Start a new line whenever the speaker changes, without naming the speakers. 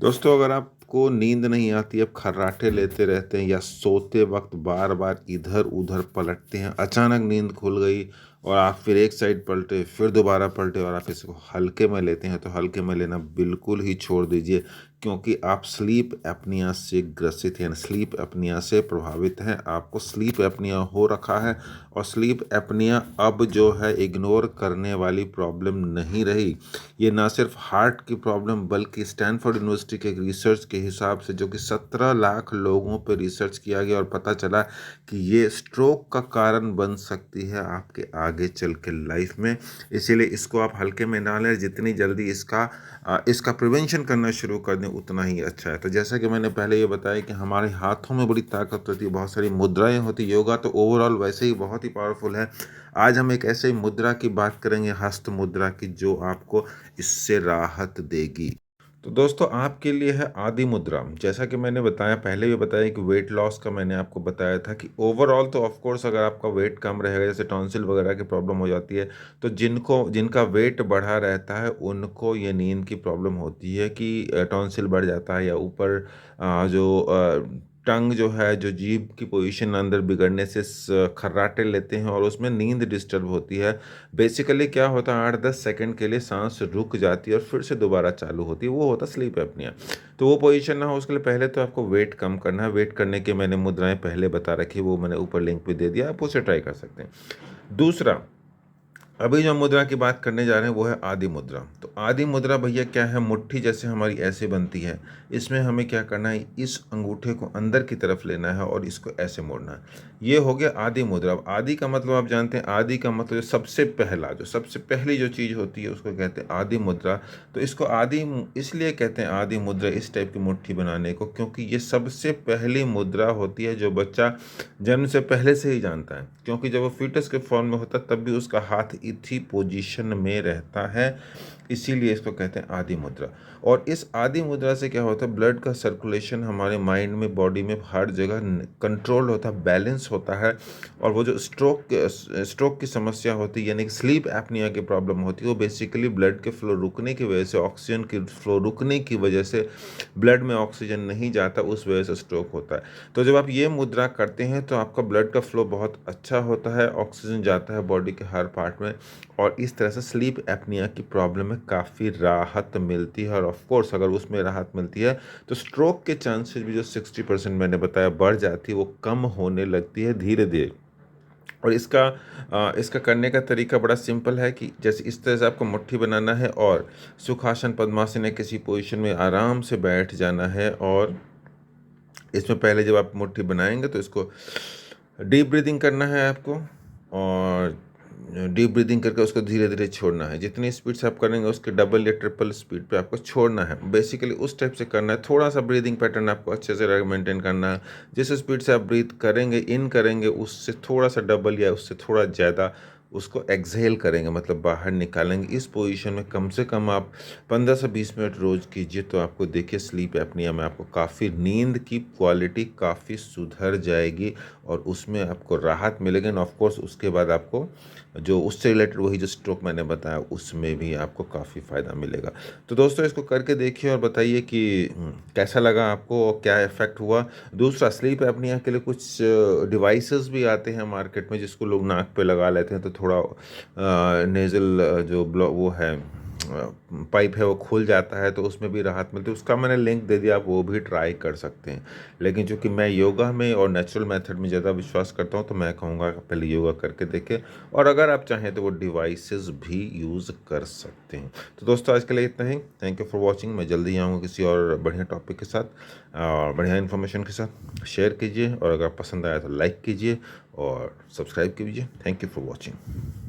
दोस्तों, अगर आपको नींद नहीं आती, आप खर्राटे लेते रहते हैं या सोते वक्त बार बार इधर उधर पलटते हैं, अचानक नींद खुल गई और आप फिर एक साइड पलटे, फिर दोबारा पलटे और आप इसको हल्के में लेते हैं, तो हल्के में लेना बिल्कुल ही छोड़ दीजिए। क्योंकि आप स्लीप एपनिया से ग्रसित हैं, स्लीप एपनिया से प्रभावित हैं, आपको स्लीप एपनिया हो रखा है। और स्लीप एपनिया अब जो है इग्नोर करने वाली प्रॉब्लम नहीं रही। ये ना सिर्फ हार्ट की प्रॉब्लम बल्कि स्टैनफोर्ड यूनिवर्सिटी के एक रिसर्च के हिसाब से, जो कि 17 लाख लोगों पर रिसर्च किया गया और पता चला कि ये स्ट्रोक का कारण बन सकती है आपके आगे चल के लाइफ में। इसीलिए इसको आप हल्के में ना लें, जितनी जल्दी इसका प्रिवेंशन करना शुरू कर दें उतना ही अच्छा है। तो जैसा कि मैंने पहले ये बताया कि हमारे हाथों में बड़ी ताकत होती है, बहुत सारी मुद्राएं होती है। योगा तो ओवरऑल वैसे ही बहुत ही पावरफुल है। आज हम एक ऐसे मुद्रा की बात करेंगे, हस्त मुद्रा की, जो आपको इससे राहत देगी। तो दोस्तों, आपके लिए है आदि मुद्रा। जैसा कि मैंने बताया, पहले भी बताया कि वेट लॉस का मैंने आपको बताया था कि ओवरऑल तो ऑफ कोर्स अगर आपका वेट कम रहेगा, जैसे टॉन्सिल वगैरह की प्रॉब्लम हो जाती है, तो जिनका वेट बढ़ा रहता है उनको ये नींद की प्रॉब्लम होती है कि टॉन्सिल बढ़ जाता है, या ऊपर जो टंग जो है, जो जीभ की पोजीशन अंदर बिगड़ने से खर्राटे लेते हैं और उसमें नींद डिस्टर्ब होती है। बेसिकली क्या होता है, 8-10 सेकंड के लिए सांस रुक जाती है और फिर से दोबारा चालू होती है, वो होता है स्लीप एपनिया। तो वो पोजीशन ना हो उसके लिए पहले तो आपको वेट कम करना है। वेट करने के मैंने मुद्राएं पहले बता रखी, वो मैंने ऊपर लिंक भी दे दिया, आप उसे ट्राई कर सकते हैं। दूसरा, अभी जो मुद्रा की बात करने जा रहे हैं वो है आदि मुद्रा। तो आदि मुद्रा भैया क्या है, मुट्ठी जैसे हमारी ऐसे बनती है। इसमें हमें क्या करना है, इस अंगूठे को अंदर की तरफ लेना है और इसको ऐसे मोड़ना है। ये हो गया आदि मुद्रा। अब आदि का मतलब आप जानते हैं, आदि का मतलब जो सबसे पहली जो चीज़ होती है उसको कहते हैं आदि मुद्रा। तो इसको आदि इसलिए कहते हैं आदि मुद्रा, इस टाइप की मुट्ठी बनाने को, क्योंकि ये सबसे पहली मुद्रा होती है जो बच्चा जन्म से पहले से ही जानता है। क्योंकि जब वो फीटस के फॉर्म में होता है तब भी उसका हाथ इसी पोजीशन में रहता है, इसीलिए इसको कहते हैं आदि मुद्रा। और इस आदि मुद्रा से क्या होता है, ब्लड का सर्कुलेशन हमारे माइंड में, बॉडी में, हर जगह कंट्रोल होता है, बैलेंस होता है। और वो जो स्ट्रोक की समस्या होती है, यानी कि स्लीप एपनिया की प्रॉब्लम होती है, वो बेसिकली ब्लड के फ्लो रुकने की वजह से, ऑक्सीजन की फ्लो रुकने की वजह से, ब्लड में ऑक्सीजन नहीं जाता, उस वजह से स्ट्रोक होता है। तो जब आप ये मुद्रा करते हैं तो आपका ब्लड का फ्लो बहुत अच्छा होता है, ऑक्सीजन जाता है बॉडी के हर पार्ट में, और इस तरह से स्लीप एपनिया की प्रॉब्लम में काफ़ी राहत मिलती है। और ऑफ कोर्स अगर उसमें राहत मिलती है तो स्ट्रोक के चांसेस भी जो 60% मैंने बताया बढ़ जाती है, वो कम होने लगती है धीरे धीरे। और इसका करने का तरीका बड़ा सिंपल है कि जैसे इस तरह से आपको मुट्ठी बनाना है और सुखासन पद्मासन या किसी पोजीशन में आराम से बैठ जाना है। और इसमें पहले जब आप मुट्ठी बनाएंगे तो इसको डीप ब्रीदिंग करना है आपको, और डीप ब्रीदिंग करके उसको धीरे धीरे छोड़ना है। जितनी स्पीड से आप करेंगे उसके डबल या ट्रिपल स्पीड पे आपको छोड़ना है। बेसिकली उस टाइप से करना है। थोड़ा सा ब्रीदिंग पैटर्न आपको अच्छे से मेंटेन करना है। जिस स्पीड से आप ब्रीथ करेंगे, इन करेंगे, उससे थोड़ा सा डबल या उससे थोड़ा ज़्यादा उसको एक्सहेल करेंगे, मतलब बाहर निकालेंगे। इस पोजीशन में कम से कम आप 15 से 20 मिनट रोज़ कीजिए, तो आपको देखिए स्लीप एपनिया में आपको काफ़ी नींद की क्वालिटी काफ़ी सुधर जाएगी और उसमें आपको राहत मिलेगी। एंड ऑफ कोर्स उसके बाद आपको जो उससे रिलेटेड वही जो स्ट्रोक मैंने बताया उसमें भी आपको काफ़ी फ़ायदा मिलेगा। तो दोस्तों, इसको करके देखिए और बताइए कि कैसा लगा आपको और क्या इफ़ेक्ट हुआ। दूसरा, स्लीप एपनिया के लिए कुछ डिवाइसेस भी आते हैं मार्केट में, जिसको लोग नाक पे लगा लेते हैं, तो थोड़ा नेज़ल जो वो है, पाइप है, वो खुल जाता है, तो उसमें भी राहत मिलती है। उसका मैंने लिंक दे दिया, आप वो भी ट्राई कर सकते हैं। लेकिन चूंकि मैं योगा में और नेचुरल मेथड में ज़्यादा विश्वास करता हूँ, तो मैं कहूँगा कि पहले योगा करके देखें, और अगर आप चाहें तो वो डिवाइसेस भी यूज़ कर सकते हैं। तो दोस्तों, आज के लिए इतना ही। Thank you for watching. मैं जल्दी आऊँगा किसी और बढ़िया टॉपिक के साथ और बढ़िया इन्फॉर्मेशन के साथ। शेयर कीजिए, और अगर पसंद आया तो लाइक कीजिए और सब्सक्राइब कीजिए। Thank you for watching.